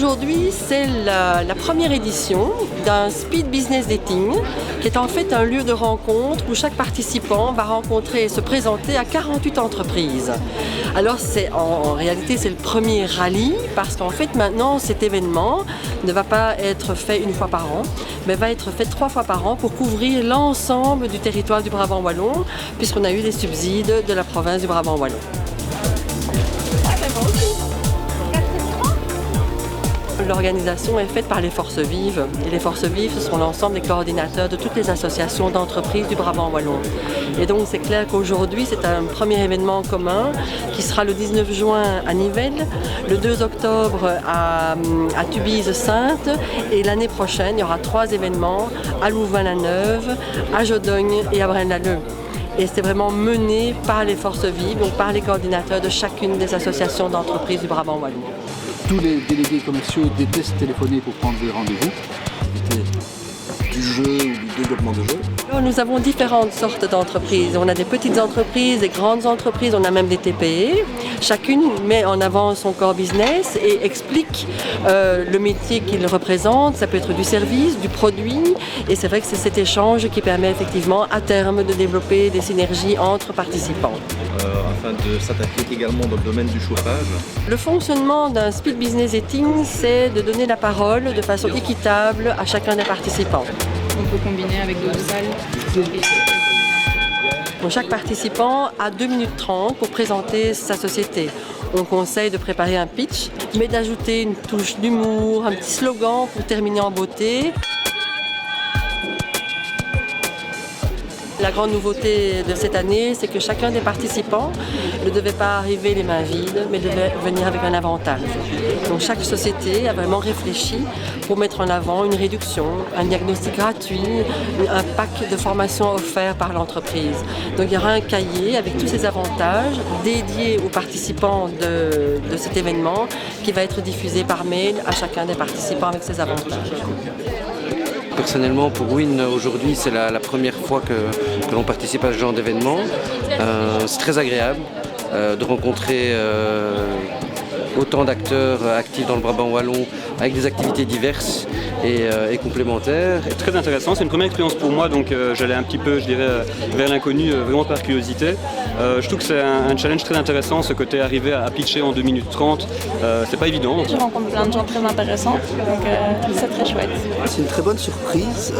Aujourd'hui, c'est la première édition d'un Speed Business Dating, qui est en fait un lieu de rencontre où chaque participant va rencontrer et se présenter à 48 entreprises. Alors en réalité, c'est le premier rallye, parce qu'en fait maintenant, cet événement ne va pas être fait une fois par an, mais va être fait 3 fois par an pour couvrir l'ensemble du territoire du Brabant wallon, puisqu'on a eu des subsides de la province du Brabant wallon. L'organisation est faite par les Forces Vives. Et les Forces Vives, ce sont l'ensemble des coordinateurs de toutes les associations d'entreprises du Brabant wallon. Et donc c'est clair qu'aujourd'hui, c'est un premier événement commun qui sera le 19 juin à Nivelles, le 2 octobre à Tubize-Sainte, et l'année prochaine, il y aura 3 événements à Louvain-la-Neuve, à Jodogne et à Braine-l'Alleud. Et c'est vraiment mené par les Forces Vives, donc par les coordinateurs de chacune des associations d'entreprises du Brabant wallon. Tous les délégués commerciaux détestent téléphoner pour prendre des rendez-vous. Du jeu ou du développement de jeux. Alors, nous avons différentes sortes d'entreprises. On a des petites entreprises, des grandes entreprises, on a même des TPE. Chacune met en avant son core business et explique le métier qu'il représente. Ça peut être du service, du produit. Et c'est vrai que c'est cet échange qui permet effectivement à terme de développer des synergies entre participants. Afin de s'attaquer également dans le domaine du chauffage. Le fonctionnement d'un Speed Business Dating, c'est de donner la parole de façon équitable à chacun des participants. On peut combiner avec d'autres salles. Donc chaque participant a 2 minutes 30 pour présenter sa société. On conseille de préparer un pitch, mais d'ajouter une touche d'humour, un petit slogan pour terminer en beauté. La grande nouveauté de cette année, c'est que chacun des participants ne devait pas arriver les mains vides, mais devait venir avec un avantage. Donc chaque société a vraiment réfléchi pour mettre en avant une réduction, un diagnostic gratuit, un pack de formation offert par l'entreprise. Donc il y aura un cahier avec tous ces avantages dédiés aux participants de cet événement qui va être diffusé par mail à chacun des participants avec ces avantages. Personnellement, pour Win, aujourd'hui, c'est la première fois que l'on participe à ce genre d'événement. C'est très agréable de rencontrer autant d'acteurs actifs dans le Brabant wallon avec des activités diverses et complémentaires. C'est très intéressant, c'est une première expérience pour moi, donc j'allais un petit peu, je dirais, vers l'inconnu, vraiment par curiosité. Je trouve que c'est un challenge très intéressant, ce côté arriver à pitcher en 2 minutes 30, c'est pas évident. Je rencontre plein de gens très intéressants, donc c'est très chouette. C'est une très bonne surprise,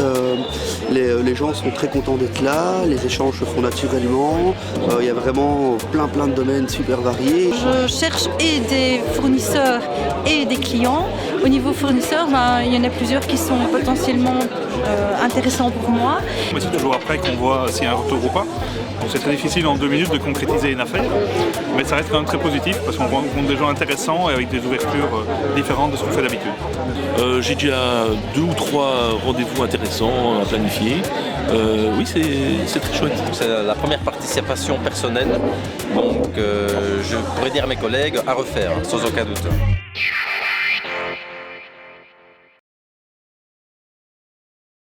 les gens sont très contents d'être là, les échanges se font naturellement, il y a vraiment plein de domaines super variés. Je cherche et des fournisseurs et des clients. Au niveau fournisseurs, il y en a plusieurs qui sont potentiellement intéressants pour moi. Mais c'est toujours après qu'on voit s'il y a un retour ou pas. Donc c'est très difficile en 2 minutes de concrétiser une affaire, mais ça reste quand même très positif parce qu'on rencontre des gens intéressants et avec des ouvertures différentes de ce qu'on fait d'habitude. J'ai déjà 2 ou 3 rendez-vous intéressants à planifier. Oui, c'est très chouette. C'est la première participation personnelle, donc je pourrais dire à mes collègues à refaire, sans aucun doute.